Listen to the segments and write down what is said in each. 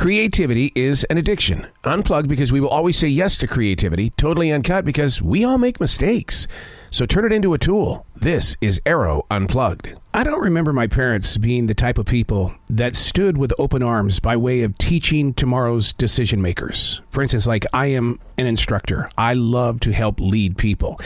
Creativity is an addiction. Unplugged because we will always say yes to creativity. Totally Uncut because we all make mistakes. So turn it into a tool. This is Arroe Unplugged. I don't remember my parents being the type of people that stood with open arms by way of teaching tomorrow's decision makers. For instance, like I am an instructor. I love to help lead people.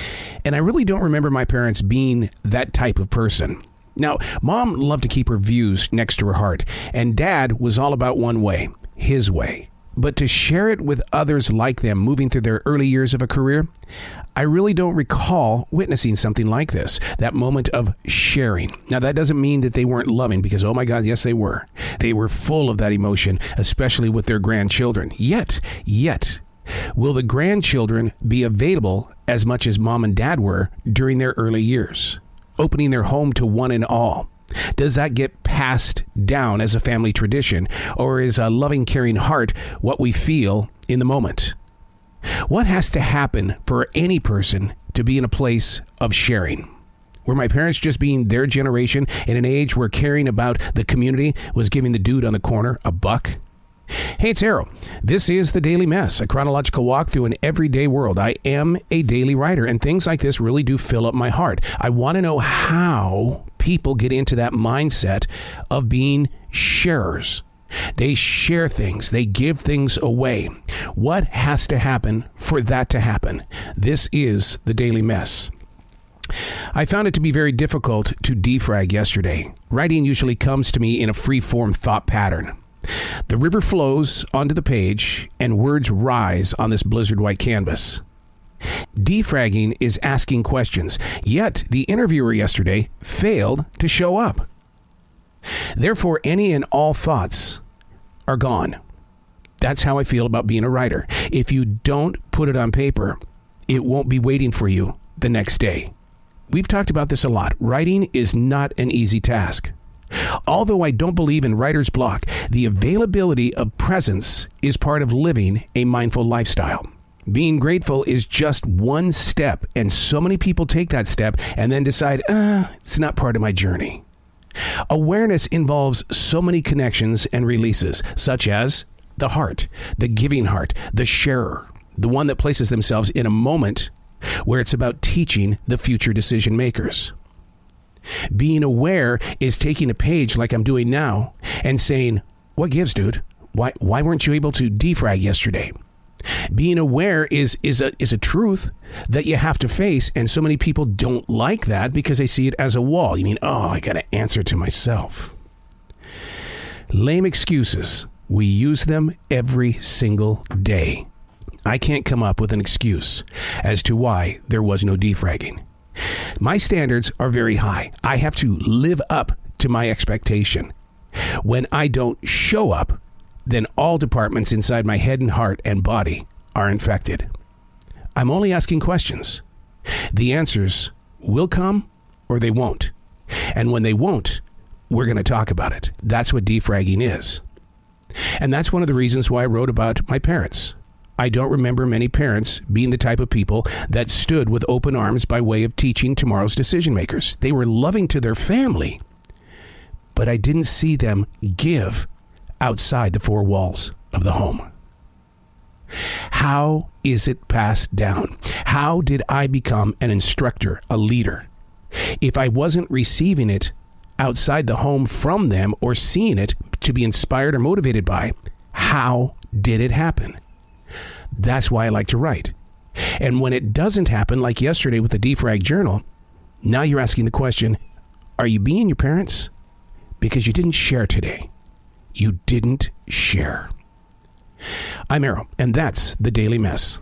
And I really don't remember my parents being that type of person. Now, Mom loved to keep her views next to her heart, and Dad was all about one way, his way. But to share it with others like them moving through their early years of a career, I really don't recall witnessing something like this, that moment of sharing. Now, that doesn't mean that they weren't loving, because, oh my God, yes, they were. They were full of that emotion, especially with their grandchildren. Yet, will the grandchildren be available as much as Mom and Dad were during their early years, opening their home to one and all? Does that get passed down as a family tradition, or is a loving, caring heart what we feel in the moment? What has to happen for any person to be in a place of sharing? Were my parents just being their generation in an age where caring about the community was giving the dude on the corner a buck? Hey, it's Arroe. This is The Daily Mess, a chronological walk through an everyday world. I am a daily writer, and things like this really do fill up my heart. I want to know how people get into that mindset of being sharers. They share things. They give things away. What has to happen for that to happen? This is The Daily Mess. I found it to be very difficult to defrag yesterday. Writing usually comes to me in a free-form thought pattern. The river flows onto the page, and words rise on this blizzard white canvas. Defragging is asking questions, yet the interviewer yesterday failed to show up. Therefore, any and all thoughts are gone. That's how I feel about being a writer. If you don't put it on paper, it won't be waiting for you the next day. We've talked about this a lot. Writing is not an easy task. Although I don't believe in writer's block, the availability of presence is part of living a mindful lifestyle. Being grateful is just one step, and so many people take that step and then decide, it's not part of my journey. Awareness involves so many connections and releases, such as the heart, the giving heart, the sharer, the one that places themselves in a moment where it's about teaching the future decision makers. Being aware is taking a page like I'm doing now and saying, what gives, dude? Why weren't you able to defrag yesterday? Being aware is a truth that you have to face, and so many people don't like that because they see it as a wall. You mean, I got to answer to myself. Lame excuses. We use them every single day. I can't come up with an excuse as to why there was no defragging. My standards are very high. I have to live up to my expectation. When I don't show up, then all departments inside my head and heart and body are infected. I'm only asking questions. The answers will come or they won't. And when they won't, we're going to talk about it. That's what defragging is. And that's one of the reasons why I wrote about my parents. I don't remember many parents being the type of people that stood with open arms by way of teaching tomorrow's decision makers. They were loving to their family, but I didn't see them give outside the four walls of the home. How is it passed down? How did I become an instructor, a leader? If I wasn't receiving it outside the home from them or seeing it to be inspired or motivated by, how did it happen? That's why I like to write. And when it doesn't happen, like yesterday with the Defrag Journal, now you're asking the question, are you being your parents? Because you didn't share today. You didn't share. I'm Arroe, and that's The Daily Mess.